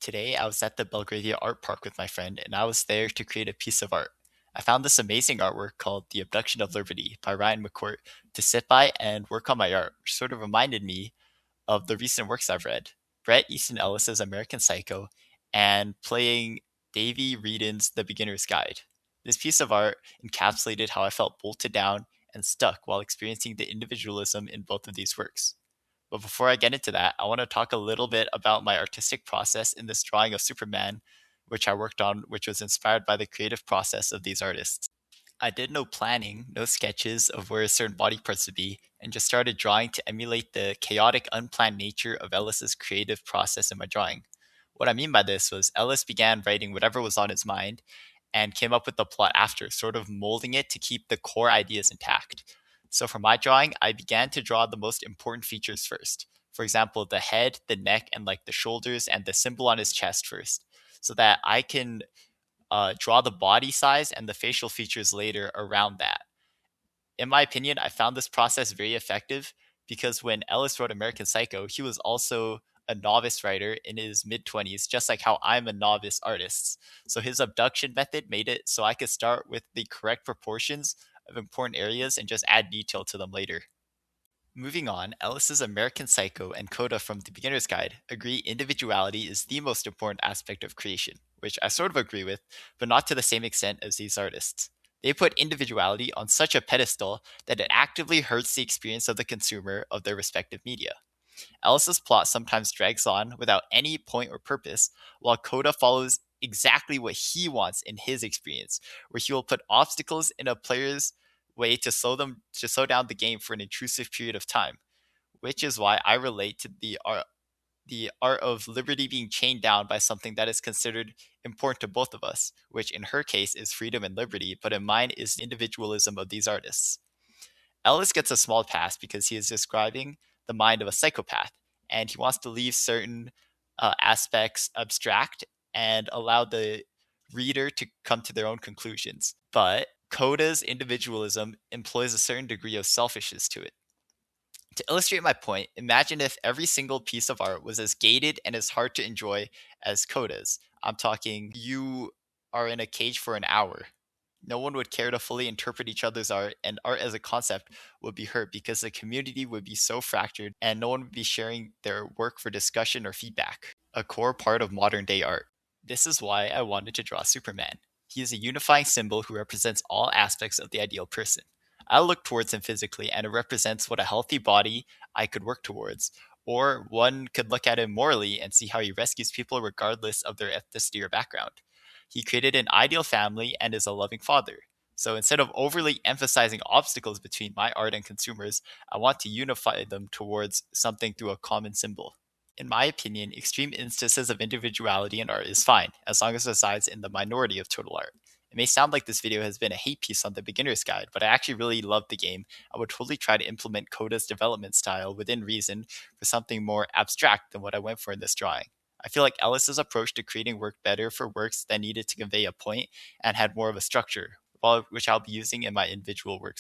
Today, I was at the Belgravia Art Park with my friend, and I was there to create a piece of art. I found this amazing artwork called The Abduction of Liberty by Ryan McCourt to sit by and work on my art, which sort of reminded me of the recent works I've read. Bret Easton Ellis's American Psycho and playing Davy Wreden The Beginner's Guide. This piece of art encapsulated how I felt bolted down and stuck while experiencing the individualism in both of these works. But before I get into that, I want to talk a little bit about my artistic process in this drawing of Superman, which I worked on, which was inspired by the creative process of these artists. I did no planning, no sketches of where certain body parts would be, and just started drawing to emulate the chaotic, unplanned nature of Ellis's creative process in my drawing. What I mean by this was Ellis began writing whatever was on his mind and came up with the plot after, sort of molding it to keep the core ideas intact. So for my drawing, I began to draw the most important features first. For example, the head, the neck, and like the shoulders and the symbol on his chest first, so that I can draw the body size and the facial features later around that. In my opinion, I found this process very effective because when Ellis wrote American Psycho, he was also a novice writer in his mid 20s, just like how I'm a novice artist. So his abduction method made it so I could start with the correct proportions of important areas and just add detail to them later. Moving on, Ellis's American Psycho and Coda from The Beginner's Guide agree individuality is the most important aspect of creation, which I sort of agree with, but not to the same extent as these artists. They put individuality on such a pedestal that it actively hurts the experience of the consumer of their respective media. Ellis's plot sometimes drags on without any point or purpose, while Coda follows exactly what he wants in his experience, where he will put obstacles in a player's way to slow down the game for an intrusive period of time, which is why I relate to the art of Liberty being chained down by something that is considered important to both of us, which in her case is freedom and liberty, but in mine is the individualism of these artists. Ellis gets a small pass because he is describing the mind of a psychopath, and he wants to leave certain aspects abstract and allow the reader to come to their own conclusions. But Coda's individualism employs a certain degree of selfishness to it. To illustrate my point, imagine if every single piece of art was as gated and as hard to enjoy as Coda's. I'm talking you are in a cage for an hour. No one would care to fully interpret each other's art, and art as a concept would be hurt because the community would be so fractured and no one would be sharing their work for discussion or feedback, a core part of modern day art. This is why I wanted to draw Superman. He is a unifying symbol who represents all aspects of the ideal person. I look towards him physically, and it represents what a healthy body I could work towards. Or one could look at him morally and see how he rescues people regardless of their ethnicity or background. He created an ideal family and is a loving father. So instead of overly emphasizing obstacles between my art and consumers, I want to unify them towards something through a common symbol. In my opinion, extreme instances of individuality in art is fine, as long as it resides in the minority of total art. It may sound like this video has been a hate piece on the beginner's guide, but I actually really love the game. I would totally try to implement Coda's development style within reason for something more abstract than what I went for in this drawing. I feel like Ellis's approach to creating work better for works that needed to convey a point and had more of a structure, which I'll be using in my individual works.